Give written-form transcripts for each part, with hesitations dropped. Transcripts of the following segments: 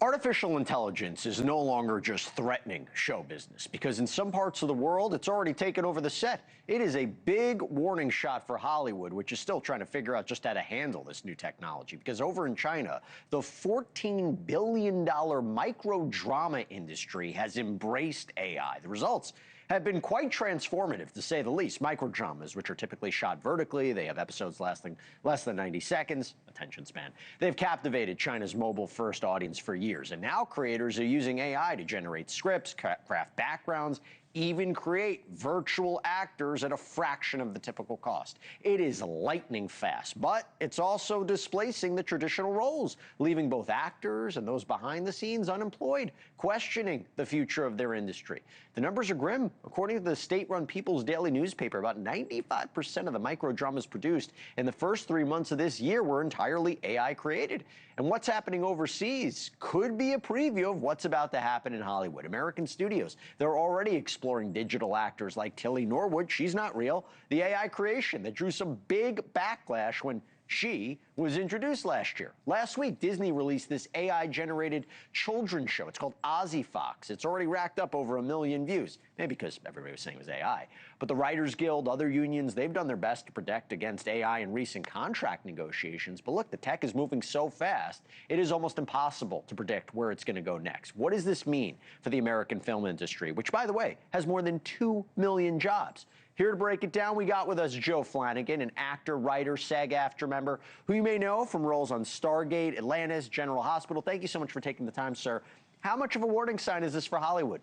Artificial intelligence is no longer just threatening show business because in some parts of the world, it's already taken over the set. It is a big warning shot for Hollywood, which is still trying to figure out just how to handle this new technology. Because over in China, the $14 billion micro drama industry has embraced AI. The results have been quite transformative, to say the least. Microdramas, which are typically shot vertically, they have episodes lasting less than 90 seconds, attention span. They've captivated China's mobile-first audience for years, and now creators are using AI to generate scripts, craft backgrounds, even create virtual actors at a fraction of the typical cost. It is lightning fast, but it's also displacing the traditional roles, leaving both actors and those behind the scenes unemployed, questioning the future of their industry. The numbers are grim. According to the state-run People's Daily newspaper, about 95% of the microdramas produced in the first 3 months of this year were entirely AI created. And what's happening overseas could be a preview of what's about to happen in Hollywood. American studios, they're already exploring digital actors like Tilly Norwood. She's not real. The AI creation that drew some big backlash when she was introduced last year. Last week, Disney released this AI-generated children's show. It's called Ozzy Fox. It's already racked up over 1 million views, maybe because everybody was saying it was AI. But the Writers Guild, other unions, they've done their best to protect against AI in recent contract negotiations. But look, the tech is moving so fast, it is almost impossible to predict where it's going to go next. What does this mean for the American film industry, which, by the way, has more than 2 million jobs? Here to break it down, we got with us Joe Flanigan, an actor, writer, SAG-AFTRA member, who you may know from roles on Stargate, Atlantis, General Hospital. Thank you so much for taking the time, sir. How much of a warning sign is this for Hollywood?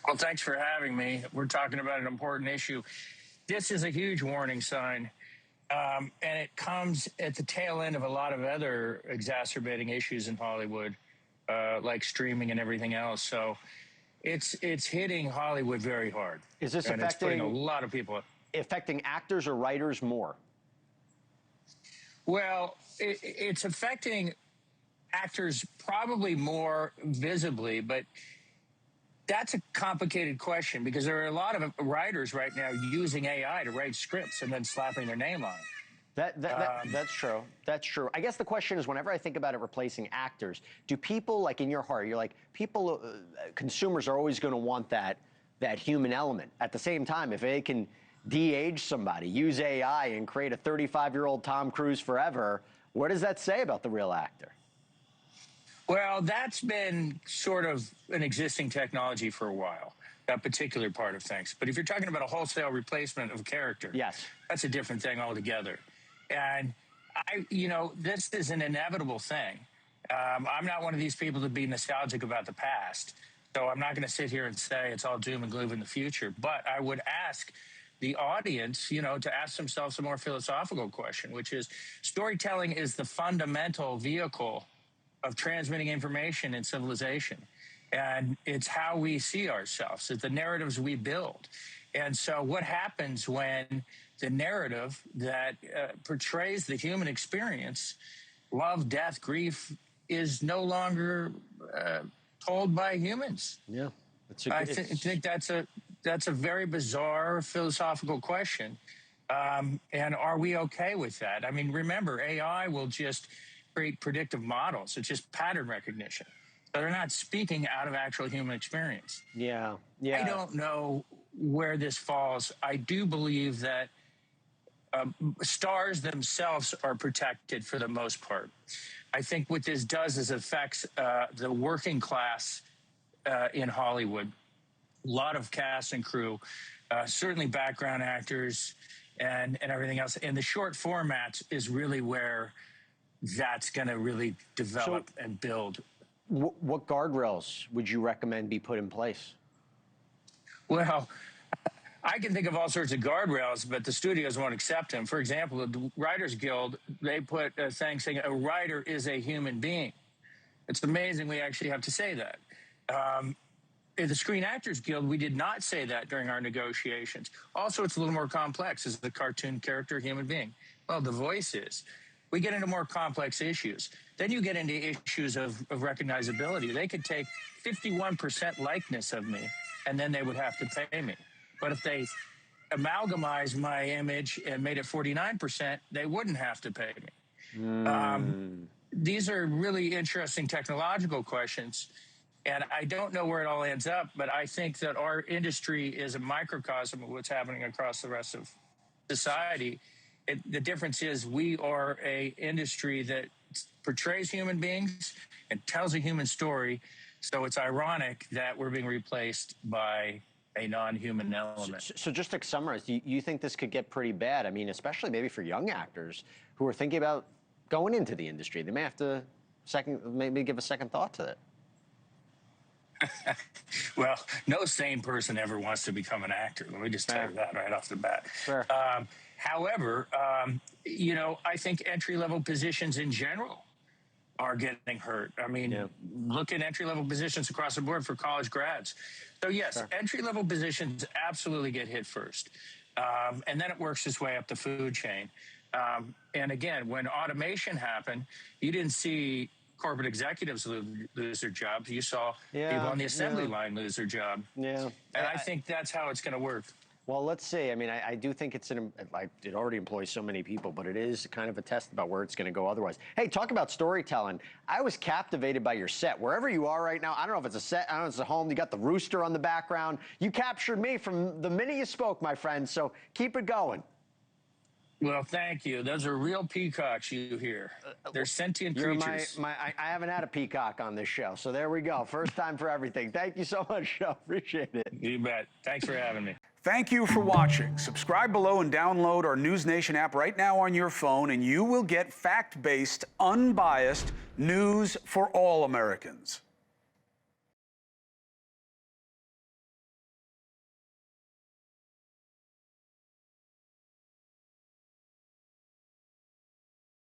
Well, thanks for having me. We're talking about an important issue. This is a huge warning sign, and it comes at the tail end of a lot of other exacerbating issues in Hollywood, like streaming and everything else. So it's hitting Hollywood very hard. Is this and affecting it's putting a lot of people affecting actors or writers more? Well, it's affecting actors probably more visibly, but that's a complicated question because there are a lot of writers right now using AI to write scripts and then slapping their name on it. That's true. That's true. I guess the question is, whenever I think about it replacing actors, do people, like in your heart, you're like, people, consumers are always going to want that human element. At the same time, if they can de-age somebody, use AI and create a 35-year-old Tom Cruise forever, what does that say about the real actor? Well, that's been sort of an existing technology for a while, that particular part of things. But if you're talking about a wholesale replacement of a character, yes, that's a different thing altogether. And this is an inevitable thing. I'm not one of these people to be nostalgic about the past, so I'm not going to sit here and say it's all doom and gloom in the future. But I would ask the audience, to ask themselves a more philosophical question, which is storytelling is the fundamental vehicle of transmitting information in civilization. And it's how we see ourselves. It's the narratives we build. And so what happens when the narrative that portrays the human experience, love, death, grief, is no longer told by humans? Yeah, I think that's a very bizarre philosophical question. And are we okay with that? I mean, remember, AI will just create predictive models. It's just pattern recognition. So they're not speaking out of actual human experience. Yeah. I don't know where this falls. I do believe that stars themselves are protected for the most part. I think what this does is affects the working class in Hollywood. A lot of cast and crew, certainly background actors and everything else. And the short formats is really where that's going to really develop and build. What guardrails would you recommend be put in place? Well, I can think of all sorts of guardrails, but the studios won't accept them. For example, the Writers Guild, they put a thing saying a writer is a human being. It's amazing we actually have to say that. In the Screen Actors Guild, we did not say that during our negotiations. Also, it's a little more complex. Is the cartoon character a human being? Well, the voice is. We get into more complex issues. Then you get into issues of recognizability. They could take 51% likeness of me, and then they would have to pay me. But if they amalgamized my image and made it 49%, they wouldn't have to pay me. these are really interesting technological questions. And I don't know where it all ends up, but I think that our industry is a microcosm of what's happening across the rest of society. The difference is we are a industry that portrays human beings and tells a human story. So it's ironic that we're being replaced by a non-human element. So just to summarize, you think this could get pretty bad? I mean, especially maybe for young actors who are thinking about going into the industry. They may have to maybe give a second thought to it. Well, no sane person ever wants to become an actor. Let me just tell you that right off the bat. Sure. However, you know, I think entry-level positions in general are getting hurt. I mean, look at entry-level positions across the board for college grads. So yes, Sure. entry-level positions absolutely get hit first. And then it works its way up the food chain. And again, when automation happened, you didn't see corporate executives lose their jobs. You saw people on the assembly line lose their job. Yeah. And I think that's how it's going to work. Well, let's see. I mean, I do think it already employs so many people, but it is kind of a test about where it's going to go otherwise. Hey, talk about storytelling. I was captivated by your set. Wherever you are right now, I don't know if it's a set, I don't know if it's a home. You got the rooster on the background. You captured me from the minute you spoke, my friend, so keep it going. Well, thank you. Those are real peacocks you hear. They're sentient creatures. I haven't had a peacock on this show, so there we go. First time for everything. Thank you so much, Joe. Appreciate it. You bet. Thanks for having me. Thank you for watching. Subscribe below and download our NewsNation app right now on your phone, and you will get fact-based, unbiased news for all Americans.